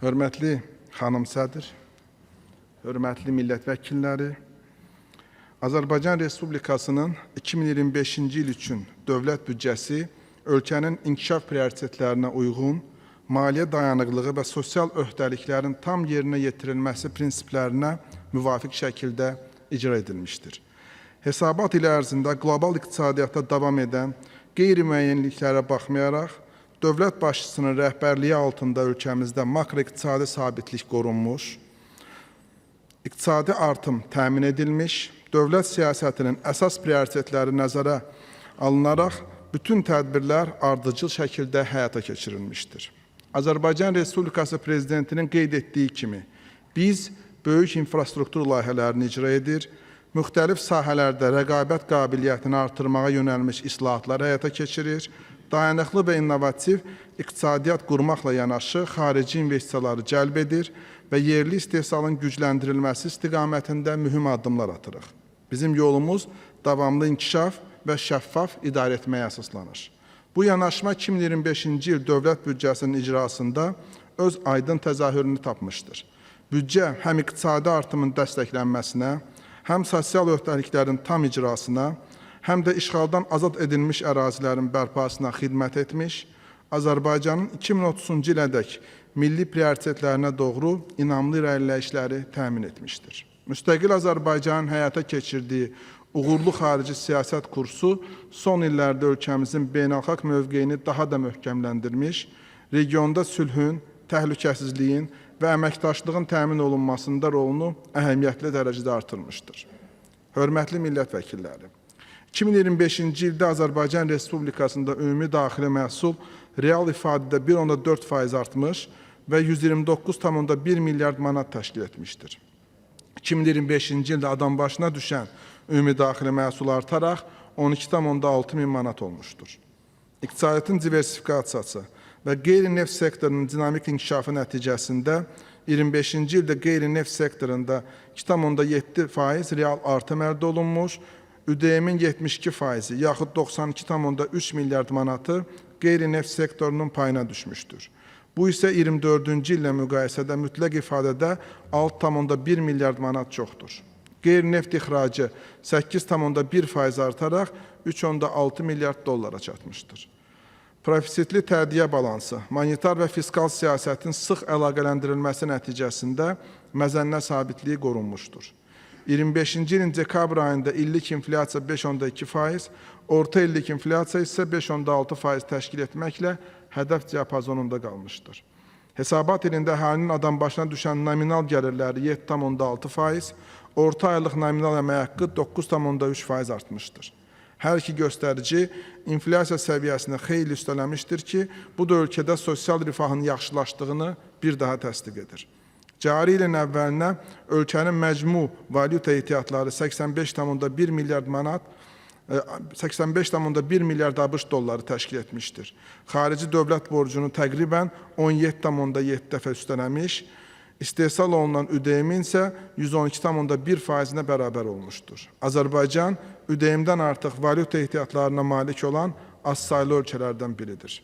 Hörmətli xanım sədr, hörmətli millət vəkilləri, Azərbaycan Respublikasının 2025-ci il üçün dövlət büdcəsi ölkənin inkişaf prioritetlərinə uyğun, maliyyə dayanıqlığı və sosial öhdəliklərin tam yerinə yetirilməsi prinsiplərinə müvafiq şəkildə icra edilmişdir. Hesabat ili ərzində qlobal iqtisadiyyatda davam edən qeyri-müəyyənliklərə baxmayaraq, dövlət başçısının rəhbərliyi altında ölkəmizdə makroiqtisadi sabitlik qorunmuş, iqtisadi artım təmin edilmiş, dövlət siyasətinin əsas prioritetləri nəzərə alınaraq bütün tədbirlər ardıcıl şəkildə həyata keçirilmişdir. Azərbaycan Respublikası Prezidentinin qeyd etdiyi kimi, biz böyük infrastruktur layihələrini icra edir, müxtəlif sahələrdə rəqabət qabiliyyətini artırmağa yönəlmiş islahatlar həyata keçirir, dayanıqlı və innovativ iqtisadiyyat qurmaqla yanaşı xarici investisiyaları cəlb edir və yerli istehsalın gücləndirilməsi istiqamətində mühüm addımlar atırıq. Bizim yolumuz davamlı inkişaf və şəffaf idarə etməyə əsaslanır. Bu yanaşma 2025-ci il dövlət büdcəsinin icrasında öz aydın təzahürünü tapmışdır. Büdcə həm iqtisadi artımın dəstəklənməsinə, həm sosial öhdəliklərin tam icrasına, həm də işğaldan azad edilmiş ərazilərin bərpasına xidmət etmiş, Azərbaycanın 2030-cu ilədək milli prioritetlərinə doğru inamlı irəliləyişləri təmin etmişdir. Müstəqil Azərbaycanın həyata keçirdiyi uğurlu xarici siyasət kursu son illərdə ölkəmizin beynəlxalq mövqeyini daha da möhkəmləndirmiş, regionda sülhün, təhlükəsizliyin və əməkdaşlığın təmin olunmasında rolunu əhəmiyyətli dərəcədə artırmışdır. Hörmətli millət vəkilləri, 2025-ci ildə Azərbaycan Respublikasında ümumi daxili məhsul real ifadədə 1,4% artmış və 129,1 milyard manat təşkil etmişdir. 2025-ci ildə adam başına düşən ümumi daxili məhsul artaraq 12,6 min manat olmuşdur. İqtisadiyyatın diversifikasiyası və qeyri-neft sektorunun dinamik inkişafı nəticəsində 25-ci ildə qeyri-neft sektorunda 2,7% real artım əldə olunmuş, ÜDM-in 72%, yaxud 92,3 milyard manatı qeyri-neft sektorunun payına düşmüşdür. Bu isə 24-cü illə müqayisədə mütləq ifadədə 6,1 milyard manat çoxdur. Qeyri-neft ixracı 8,1% artaraq 3,6 milyard dollara çatmışdır. Profisitli tədiyyə balansı, monetar və fiskal siyasətin sıx əlaqələndirilməsi nəticəsində məzənnə sabitliyi qorunmuşdur. 25-ci ilin dekabr ayında illik inflyasiya 5,2%, orta illik inflyasiya isə 5,6% təşkil etməklə hədəf diapazonunda qalmışdır. Hesabat ilində əhalinin adam başına düşən nominal gəlirləri 7,6%, orta aylıq nominal əmək haqqı 9,3% artmışdır. Hər iki göstərici inflyasiya səviyyəsini xeyli üstələmişdir ki, bu da ölkədə sosial rifahın yaxşılaşdığını bir daha təsdiq edir. Cari ilin əvvəlinə ölkənin məcmu valyuta ehtiyatları 85,1 milyard manat, 85,1 milyard ABŞ dolları təşkil etmişdir. Xarici dövlət borcunu təqribən 17,7 dəfə üstələmiş, istehsal olunan ÜDM-in isə 112,1%-nə bərabər olmuşdur. Azərbaycan ÜDM-dən artıq valyuta ehtiyatlarına malik olan az saylı ölkələrdən biridir.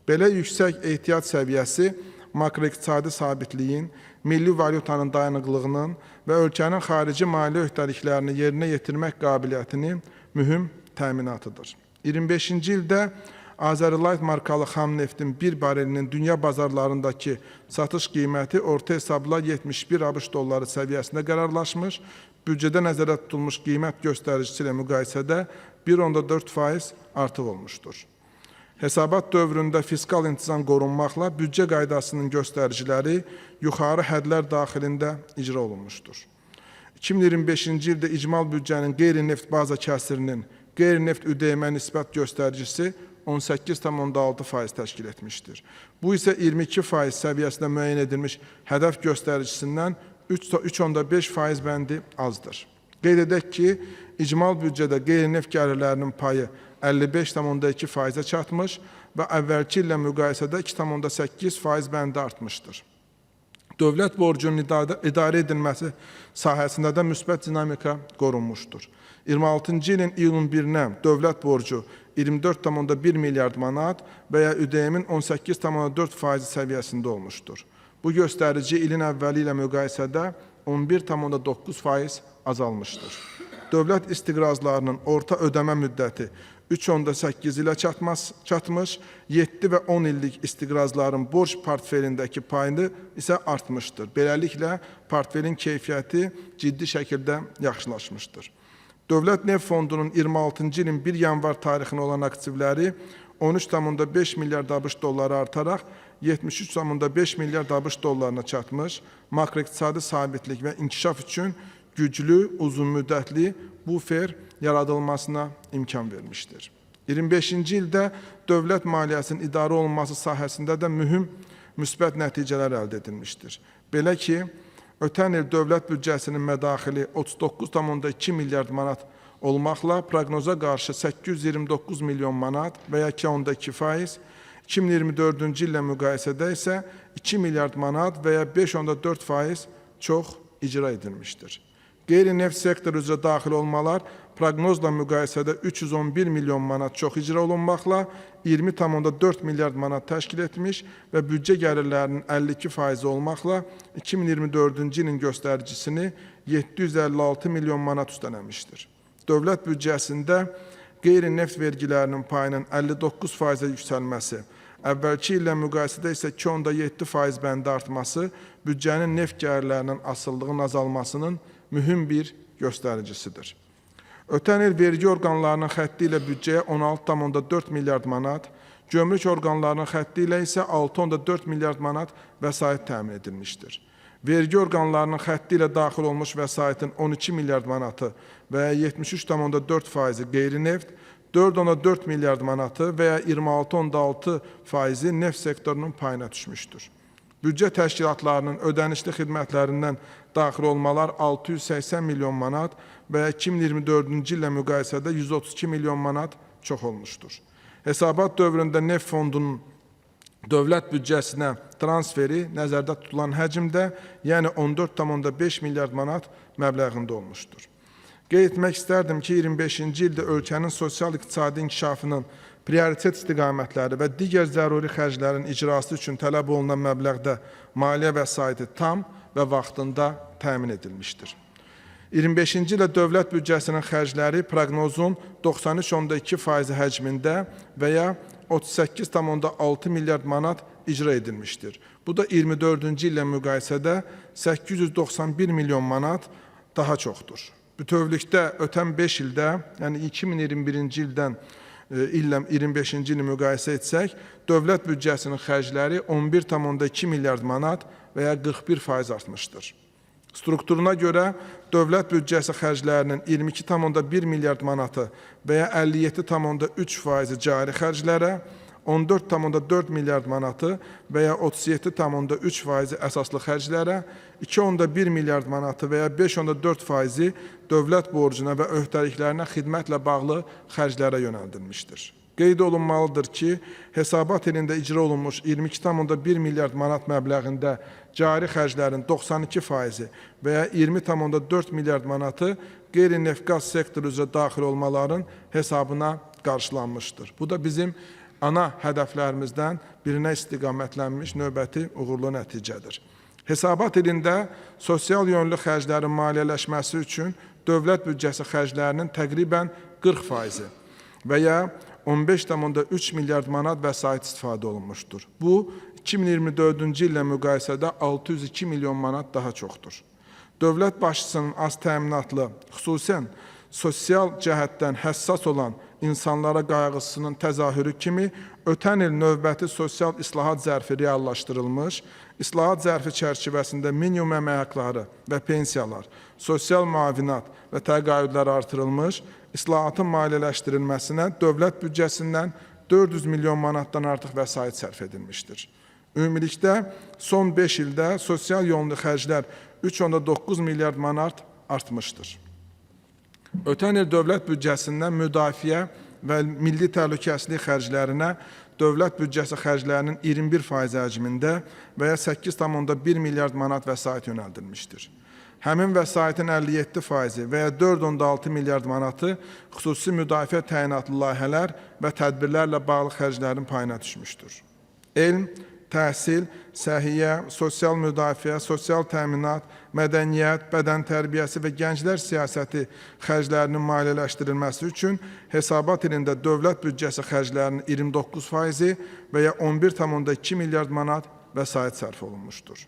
Belə yüksək ehtiyat səviyyəsi makroiqtisadi sabitliyin, milli valyutanın dayanıqlığının və ölkənin xarici maliyyə öhdəliklərini yerinə yetirmək qabiliyyətinin mühüm təminatıdır. 25-ci ildə Azərlight markalı xam neftin bir barelinin dünya bazarlarındakı satış qiyməti orta hesabla 71 ABŞ dolları səviyyəsində qərarlaşmış, büdcədə nəzərdə tutulmuş qiymət göstəricisi ilə müqayisədə 1,4% artıq olmuşdur. Hesabat dövründə fiskal intizam qorunmaqla büdcə qaydasının göstəriciləri yuxarı hədlər daxilində icra olunmuşdur. 2025-ci ildə icmal büdcənin qeyri-neft baza kəsirinin qeyri-neft ÜDM nisbət göstəricisi 18,6% təşkil etmişdir. Bu isə 22% səviyyəsində müəyyən edilmiş hədəf göstəricisindən 3,5% bəndi azdır. Qeyd edək ki, icmal büdcədə qeyri-neft gəlirlərinin payı 55,2%-ə çatmış və əvvəlki illə müqayisədə 2,8% bəndi artmışdır. Dövlət borcunun idarə edilməsi sahəsində də müsbət dinamika qorunmuşdur. 26-cı ilin iyulun 1-nə dövlət borcu 24,1 milyard manat və ya ÜDM-in 18,4% səviyyəsində olmuşdur. Bu göstərici ilin əvvəli ilə müqayisədə 11,9% azalmışdır. Dövlət istiqrazlarının orta ödəmə müddəti 3,8 ilə çatmış, 7 və 10 illik istiqrazların borc portfelindəki payını isə artmışdır. Beləliklə, portfelin keyfiyyəti ciddi şəkildə yaxşılaşmışdır. Dövlət Neft Fondunun 26-cı ilin 1 yanvar tarixinə olan aktivləri 13,5 milyard ABŞ dolları artaraq 73,5 milyard ABŞ dollarına çatmış, makroiqtisadi sabitlik və inkişaf üçün güclü, uzunmüddətli bufer yaradılmasına imkan vermişdir. 25-ci ildə dövlət maliyyəsinin idarə olunması sahəsində də mühüm müsbət nəticələr əldə edilmişdir. Belə ki, ötən il dövlət büdcəsinin mədaxili 39,2 milyard manat olmaqla proqnoza qarşı 829 milyon manat və ya 2,2%, 2024-cü illə müqayisədə isə 2 milyard manat və ya 5,4% çox icra edilmişdir. Qeyri-neft sektoru üzrə daxil olmalar proqnozla müqayisədə 311 milyon manat çox icra olunmaqla 20,4 milyard manat təşkil etmiş və büdcə gəlirlərinin 52% olmaqla 2024-cü ilin göstəricisini 756 milyon manat üstələmişdir. Dövlət büdcəsində qeyri-neft vergilərinin payının 59%-ə yüksəlməsi, əvvəlki illə müqayisədə isə 2,7% bəndə artması büdcənin neft gəlirlərinin asıllığının azalmasının mühüm bir göstəricisidir. Ötən il vergi orqanlarının xətti ilə büdcəyə 16,4 milyard manat, gömrük orqanlarının xətti ilə isə 6,4 milyard manat vəsait təmin edilmişdir. Vergi orqanlarının xətti ilə daxil olmuş vəsaitin 12 milyard manatı və ya 73,4% qeyri-neft, 4,4 milyard manatı və ya 26,6% neft sektorunun payına düşmüşdür. Büdcə təşkilatlarının ödənişli xidmətlərindən daxil olmalar 680 milyon manat və ya 2024-cü illə müqayisədə 132 milyon manat çox olmuşdur. Hesabat dövründə Neft Fondunun dövlət büdcəsinə transferi nəzərdə tutulan həcmdə, yəni 14,5 milyard manat məbləğində olmuşdur. Qeyd etmək istərdim ki, 25-ci ildə ölkənin sosial-iqtisadi inkişafının prioritet istiqamətləri və digər zəruri xərclərin icrası üçün tələb olunan məbləğdə maliyyə vəsaiti tam və vaxtında təmin edilmişdir. 25-ci ildə dövlət büdcəsinin xərcləri proqnozun 93,2% həcmində və ya 38,6 milyard manat icra edilmişdir. Bu da 24-cü illə müqayisədə 891 milyon manat daha çoxdur. Bütövlükdə ötən 5 ildə, yəni 2021-ci ildən illə 25-ci ili müqayisə etsək, dövlət büdcəsinin xərcləri 11,2 milyard manat və ya 41% artmışdır. Strukturuna görə dövlət büdcəsi xərclərinin 22,1 milyard manatı və ya 57,3% cari xərclərə, 14,4 milyard manatı və ya 37,3% əsaslı xərclərə, 2,1 milyard manatı və ya 5,4% dövlət borcuna və öhdəliklərinə xidmətlə bağlı xərclərə yönəldilmişdir. Qeyd olunmalıdır ki, hesabat ilində icra olunmuş 22,1 milyard manat məbləğində cari xərclərin 92% və ya 20,4 milyard manatı qeyri-neft qaz sektoru üzrə daxil olmaların hesabına qarşılanmışdır. Bu da bizim ana hədəflərimizdən birinə istiqamətlənmiş növbəti uğurlu nəticədir. Hesabat ilində sosial yönlü xərclərin maliyyələşməsi üçün dövlət büdcəsi xərclərinin təqribən 40% və ya 15,3 milyard manat vəsait istifadə olunmuşdur. Bu, 2024-cü illə müqayisədə 602 milyon manat daha çoxdur. Dövlət başçısının az təminatlı, xüsusən sosial cəhətdən həssas olan insanlara qayğısının təzahürü kimi ötən il növbəti sosial islahat zərfi reallaşdırılmış, islahat zərfi çərçivəsində minimum əmək haqları və pensiyalar, sosial müavinat və təqaüdlər artırılmış, islahatın maliyyələşdirilməsinə dövlət büdcəsindən 400 milyon manatdan artıq vəsait sərf edilmişdir. Ümumilikdə son 5 ildə sosial yönlü xərclər 3,9 milyard manat artmışdır. Ötən il dövlət büdcəsindən müdafiə və milli təhlükəsizlik xərclərinə dövlət büdcəsi xərclərinin 21% həcmində və ya 8,1 milyard manat vəsait yönəldilmişdir. Həmin vəsaitin 57% və ya 4,6 milyard manatı xüsusi müdafiə təyinatlı layihələr və tədbirlərlə bağlı xərclərin payına düşmüşdür. Elm, təhsil, səhiyyə, sosial müdafiə, sosial təminat, mədəniyyət, bədən tərbiyəsi və gənclər siyasəti xərclərinin maliyyələşdirilməsi üçün hesabat ilində dövlət büdcəsi xərclərinin 29% və ya 11,2 milyard manat vəsait sərf olunmuşdur.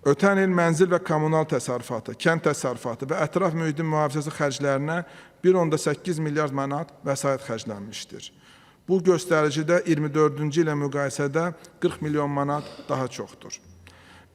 Ötən il mənzil və kommunal təsərrüfatı, kənd təsərrüfatı və ətraf mühitin mühafizəsi xərclərinə 1,8 milyard manat vəsait xərclənmişdir. Bu göstəricidə 24-cü ilə müqayisədə 40 milyon manat daha çoxdur.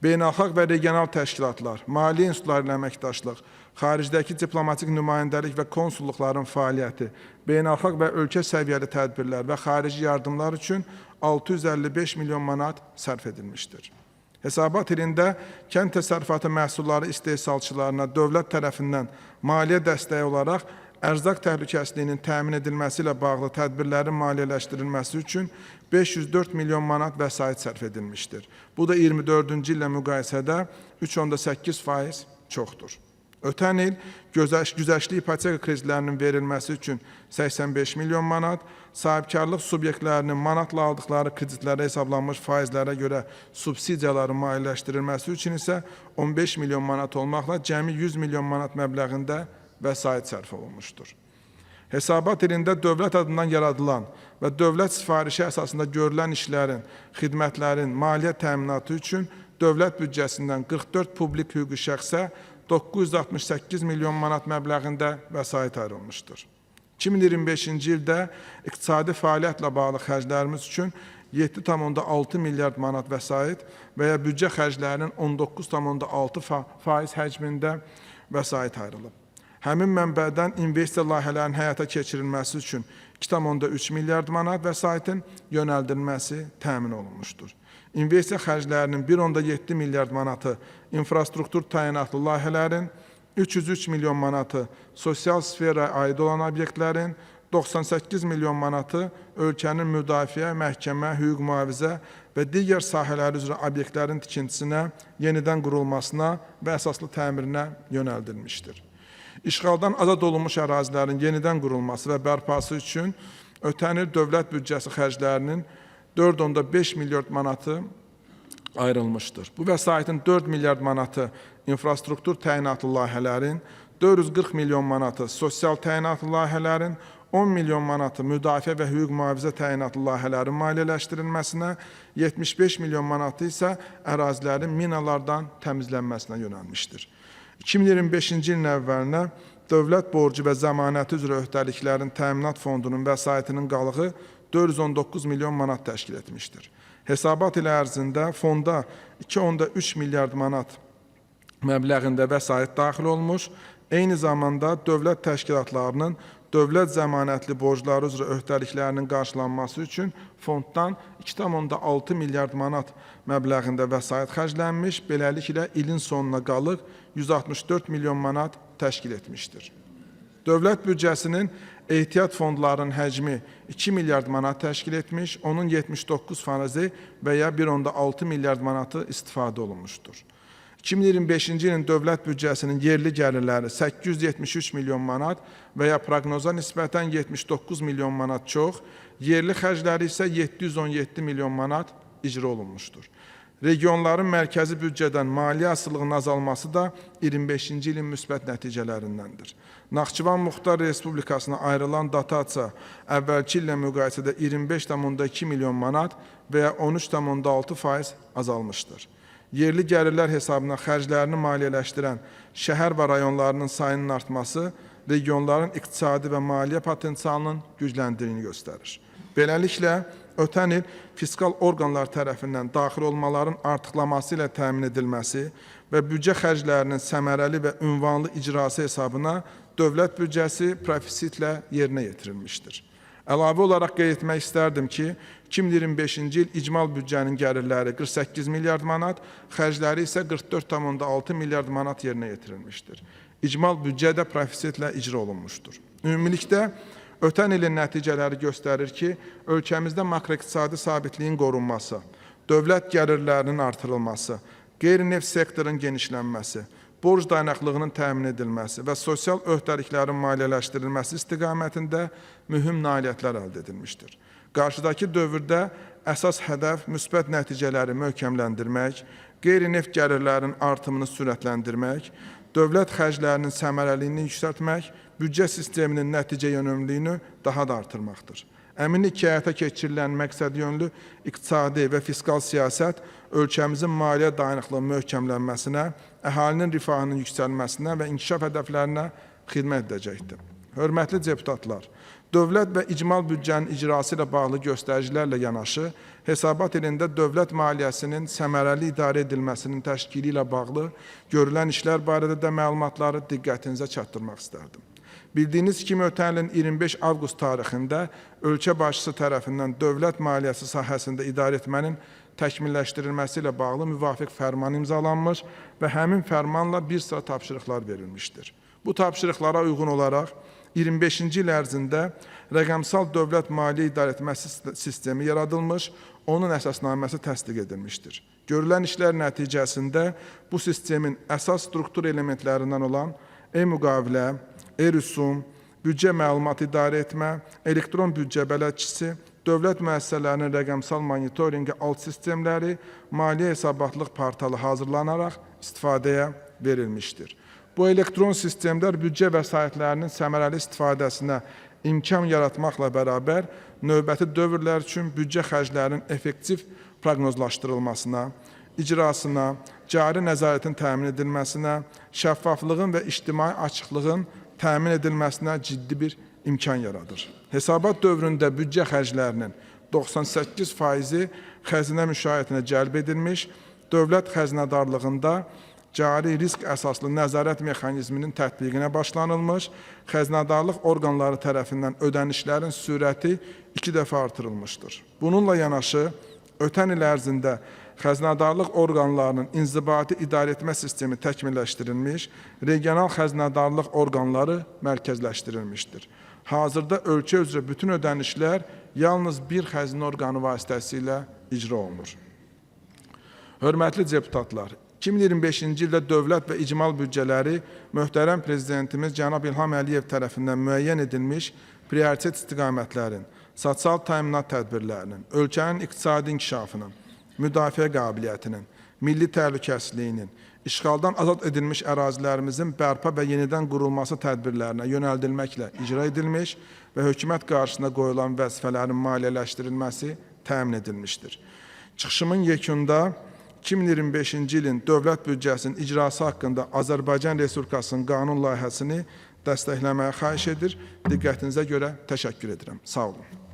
Beynəlxalq və regional təşkilatlar, maliyyə institutları ilə əməkdaşlıq, xaricdəki diplomatik nümayəndəlik və konsulluqların fəaliyyəti, beynəlxalq və ölkə səviyyəli tədbirlər və xarici yardımlar üçün 655 milyon manat sərf edilmişdir. Hesabat ilində kənd təsərrüfatı məhsulları istehsalçılarına dövlət tərəfindən maliyyə dəstəyi olaraq ərzaq təhlükəsizliyinin təmin edilməsi ilə bağlı tədbirlərin maliyyələşdirilməsi üçün 504 milyon manat vəsait sərf edilmişdir. Bu da 24-cü illə müqayisədə 3,8% çoxdur. Ötən il güzəştli ipoteka kreditlərinin verilməsi üçün 85 milyon manat, sahibkarlıq subyektlərinin manatla aldıqları kreditlərə hesablanmış faizlərə görə subsidiyaların maliyyələşdirilməsi üçün isə 15 milyon manat olmaqla cəmi 100 milyon manat məbləğində vəsait sərf olunmuşdur. Hesabat ilində dövlət adından yaradılan və dövlət sifarişi əsasında görülən işlərin, xidmətlərin maliyyə təminatı üçün dövlət büdcəsindən 44 publik hüquqi şəxsə 968 milyon manat məbləğində vəsait ayrılmışdır. 2025-ci ildə iqtisadi fəaliyyətlə bağlı xərclərimiz üçün 7,6 milyard manat vəsait və ya büdcə xərclərinin 19,6% həcmində vəsait ayrılıb. Həmin mənbədən investisiya layihələrinin həyata keçirilməsi üçün 2,3 milyard manat vəsaitin yönəldilməsi təmin olunmuşdur. İnvestisiya xərclərinin 1,7 milyard manatı infrastruktur təyinatlı layihələrin, 303 milyon manatı sosial sferaya aid olan obyektlərin, 98 milyon manatı ölkənin müdafiə, məhkəmə, hüquq mühafizə və digər sahələri üzrə obyektlərin tikintisinə, yenidən qurulmasına və əsaslı təmirinə yönəldilmişdir. İşğaldan azad olunmuş ərazilərin yenidən qurulması və bərpası üçün ötən il dövlət büdcəsi xərclərinin 4,5 milyard manatı ayrılmışdır. Bu vəsaitin 4 milyard manatı infrastruktur təyinatlı layihələrin, 440 milyon manatı sosial təyinatlı layihələrin, 10 milyon manatı müdafiə və hüquq mühafizə təyinatlı layihələrin maliyyələşdirilməsinə, 75 milyon manatı isə ərazilərin minalardan təmizlənməsinə yönəlmişdir. 2025-ci ilin əvvəlinə dövlət borcu və zəmanəti üzrə öhdəliklərin təminat fondunun vəsaitinin qalığı 419 milyon manat təşkil etmişdir. Hesabat ilə ərzində fonda 2,3 milyard manat məbləğində vəsait daxil olmuş, eyni zamanda dövlət təşkilatlarının dövlət zəmanətli borcları üzrə öhdəliklərinin qarşılanması üçün fonddan 2,6 milyard manat məbləğində vəsait xərclənmiş, beləliklə ilin sonuna qalıq 164 milyon manat təşkil etmişdir. Dövlət büdcəsinin ehtiyat fondlarının həcmi 2 milyard manat təşkil etmiş, onun 79% və ya 1,6 milyard manatı istifadə olunmuşdur. 2025-ci ilin dövlət büdcəsinin yerli gəlirləri 873 milyon manat və ya proqnoza nisbətən 79 milyon manat çox, yerli xərcləri isə 717 milyon manat icra olunmuşdur. Regionların mərkəzi büdcədən maliyyə asılılığının azalması da 25-ci ilin müsbət nəticələrindəndir. Naxçıvan Muxtar Respublikasına ayrılan dotasiya əvvəlki illə müqayisədə 25,2 milyon manat və ya 13,6% azalmışdır. Yerli gəlirlər hesabına xərclərini maliyyələşdirən şəhər və rayonlarının sayının artması regionların iqtisadi və maliyyə potensialının gücləndirdiyini göstərir. Beləliklə, ötən il fiskal orqanlar tərəfindən daxil olmaların artıqlaması ilə təmin edilməsi və büdcə xərclərinin səmərəli və ünvanlı icrası hesabına dövlət büdcəsi profisitlə yerinə yetirilmişdir. Əlavə olaraq qeyd etmək istərdim ki, 2025-ci il icmal büdcənin gəlirləri 48 milyard manat, xərcləri isə 44,6 milyard manat yerinə yetirilmişdir. İcmal büdcə də profisitlə icra olunmuşdur. Ümumilikdə, ötən ilin nəticələri göstərir ki, ölkəmizdə makroiqtisadi sabitliyin qorunması, dövlət gəlirlərinin artırılması, qeyri-neft sektorun genişlənməsi, borc dayanıqlığının təmin edilməsi və sosial öhdəliklərin maliyyələşdirilməsi istiqamətində mühüm nailiyyətlər əldə edilmişdir. Qarşıdakı dövrdə əsas hədəf müsbət nəticələri möhkəmləndirmək, qeyri-neft gəlirlərinin artımını sürətləndirmək, dövlət xərclərinin səmərəliliyini yüksəltmək, büdcə sisteminin nəticə yönümlülüyünü daha da artırmaqdır. Əminlik ki, həyata keçirilən məqsədyönlü iqtisadi və fiskal siyasət ölkəmizin maliyyə dayanıqlığının möhkəmlənməsinə, əhalinin rifahının yüksəlməsinə və inkişaf hədəflərinə xidmət edəcəkdir. Hörmətli deputatlar, dövlət və icmal büdcənin icrası ilə bağlı göstəricilərlə yanaşı, hesabat ilində dövlət maliyyəsinin səmərəli idarə edilməsinin təşkili ilə bağlı görülən işlər barədə də məlumatları diqqətinizə çatdırmaq istərdim. Bildiyiniz kimi, ötən ilin 25 avqust tarixində ölkə başçısı tərəfindən dövlət maliyyəsi sahəsində idarə etmənin təkmilləşdirilməsi ilə bağlı müvafiq fərman imzalanmış və həmin fərmanla bir sıra tapşırıqlar verilmişdir. Bu tapşırıqlara uyğun olaraq 25-ci il ərzində rəqəmsal dövlət maliyyə idarə etmə sistemi yaradılmış, onun əsasnaməsi təsdiq edilmişdir. Görülən işlər nəticəsində bu sistemin əsas struktur elementlərindən olan e-müqavilə, e-rüsum, büdcə məlumat idarə etmə, elektron büdcə bələdçisi, dövlət müəssisələrinin rəqəmsal monitorinqi alt sistemləri, maliyyə hesabatlıq portalı hazırlanaraq istifadəyə verilmişdir. Bu elektron sistemlər büdcə vəsaitlərinin səmərəli istifadəsinə imkan yaratmaqla bərabər növbəti dövrlər üçün büdcə xərclərinin effektiv proqnozlaşdırılmasına, icrasına, cari nəzarətin təmin edilməsinə, şəffaflığın və ictimai açıqlığın təmin edilməsinə ciddi bir imkan yaradır. Hesabat dövründə büdcə xərclərinin 98%-i xəzinə müşahiyyətinə cəlb edilmiş, dövlət xəzinədarlığında cari risk əsaslı nəzarət mexanizminin tətbiqinə başlanılmış, xəzinədarlıq orqanları tərəfindən ödənişlərin sürəti 2 dəfə artırılmışdır. Bununla yanaşı, ötən il ərzində xəzinədarlıq orqanlarının inzibati idarə etmə sistemi təkmilləşdirilmiş, regional xəzinədarlıq orqanları mərkəzləşdirilmişdir. Hazırda ölkə üzrə bütün ödənişlər yalnız bir xəzinə orqanı vasitəsilə icra olunur. Hörmətli deputatlar, 2025-ci ildə dövlət və icmal büdcələri möhtərəm prezidentimiz cənab İlham Əliyev tərəfindən müəyyən edilmiş prioritet istiqamətlərin, sosial təminat tədbirlərinin, ölkənin iqtisadi inkişafının, müdafiə qabiliyyətinin, milli təhlükəsizliyinin, işğaldan azad edilmiş ərazilərimizin bərpa və yenidən qurulması tədbirlərinə yönəldilməklə icra edilmiş və hökumət qarşısına qoyulan vəzifələrin maliyyələşdirilməsi təmin edilmişdir. Çıxışımın yekunda 2025-ci ilin dövlət büdcəsinin icrası haqqında Azərbaycan Respublikasının qanun layihəsini dəstəkləməyə xahiş edir. Diqqətinizə görə təşəkkür edirəm. Sağ olun.